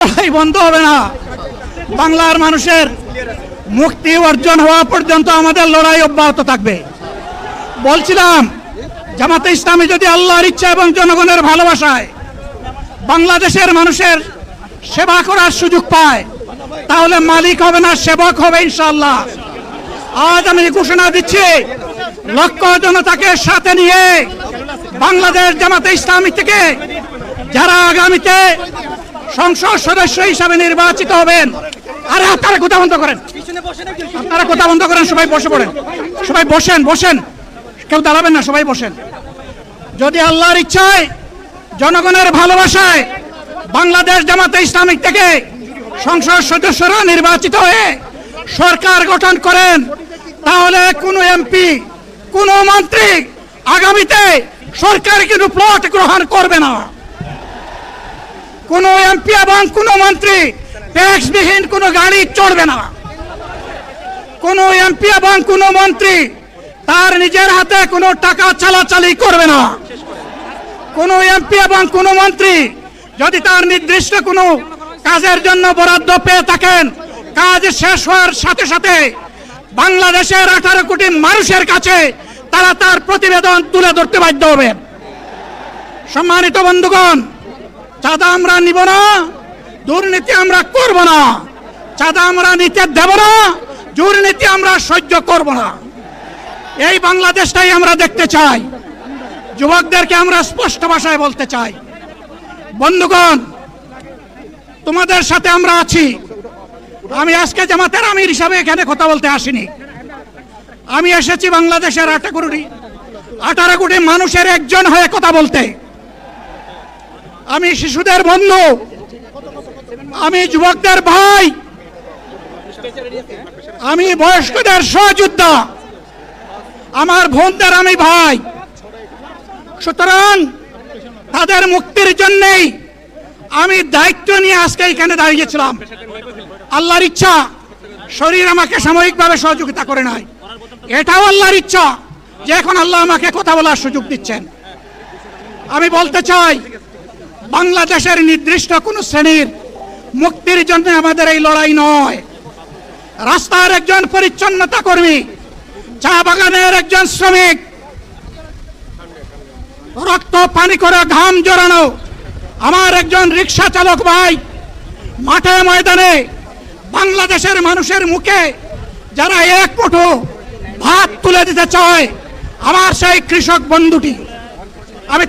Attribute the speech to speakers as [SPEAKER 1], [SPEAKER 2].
[SPEAKER 1] লড়াই বন্ধ হবে না। বাংলার মানুষের মুক্তি অর্জন হওয়া পর্যন্ত আমাদের লড়াই অব্যাহত থাকবে। বলছিলাম, জামাতে ইসলামী যদি আল্লাহর ইচ্ছা এবং জনগণের ভালোবাসায় বাংলাদেশের মানুষের সেবা করার সুযোগ পায়, তাহলে মালিক হবে না, সেবক হবে ইনশাআল্লাহ। আজ আমি ঘোষণা দিচ্ছি, লক্ষ জনতাকে সাথে নিয়ে বাংলাদেশ জামাতে ইসলামী থেকে যারা আগামীতে সংসদ সদস্য হিসাবে নির্বাচিত হবেন, আরে আপনারা কথা বন্ধ করেন, আপনারা কথা বন্ধ করেন, সবাই বসে পড়েন, সবাই বসেন, বসেন, কেউ দাঁড়াবেন না, সবাই বসেন। যদি আল্লাহর ইচ্ছায় জনগণের ভালোবাসায় বাংলাদেশ জামাতে ইসলামী থেকে সংসদ সদস্যরা নির্বাচিত হয়ে সরকার গঠন করেন, তাহলে কোনো এমপি, কোনো মন্ত্রী আগামীতে সরকার কিন্তু প্লট গ্রহণ করবে না। কোনো এমপি এবং কোনো মন্ত্রী ট্যাক্সবিহীন কোনো গাড়ি চড়বে না। কোনো এমপি এবং কোনো মন্ত্রী তার নিজের হাতে কোনো টাকা চালাচালি করবে না। কোনো এমপি এবং কোনো মন্ত্রী যদি তার নির্দিষ্ট কোনো কাজের জন্য বরাদ্দ পেয়ে থাকেন, কাজ শেষ হওয়ার সাথে সাথে বাংলাদেশের 18 কোটি মানুষের কাছে তারা তার প্রতিবেদন তুলে ধরতে বাধ্য হবে। সম্মানিত বন্ধুগণ, চাঁদা আমরা নিব না, দুর্নীতি আমরা করব না, চাঁদা আমরা নিতে দেব না, দুর্নীতি আমরা সহ্য করব না। এই বাংলাদেশটাই আমরা দেখতে চাই। যুবকদেরকে আমরা স্পষ্ট ভাষায় বলতে চাই, বন্ধুগণ, তোমাদের সাথে আমরা আছি। আমি আজকে জামাতের আমির হিসাবে এখানে কথা বলতে আসিনি। আমি এসেছি বাংলাদেশের 18 কোটি মানুষের একজন হয়ে কথা বলতে। আমি শিশুদের বন্ধু, আমি যুবকদের ভাই, আমি বয়স্কদের সহযোদ্ধা, আমার বোনদের আমি ভাই। সুতরাং তাদের মুক্তির জন্যই আমি দায়িত্ব নিয়ে আজকে এখানে দাঁড়িয়েছিলাম। আল্লাহর ইচ্ছা, শরীর আমাকে সাময়িকভাবে সহযোগিতা করে নাই, এটাও আল্লাহর ইচ্ছা যে এখন আল্লাহ আমাকে কথা বলার সুযোগ দিচ্ছেন। আমি বলতে চাই, বাংলাদেশের নির্দিষ্ট কোনো শ্রেণীর মুক্তির জন্য আমাদের এই লড়াই নয়। রাস্তার একজন পরিচ্ছন্নতা কর্মী, চা বাগানের একজন শ্রমিক, রক্ত পানি করে ঘাম জড়ানো আমার একজন রিক্সা চালক ভাই, মাঠে ময়দানে বাংলাদেশের মানুষের মুখে যারা এক মুঠো ভাত তুলে দিতে চায়, আমার সেই কৃষক বন্ধুটি, আমি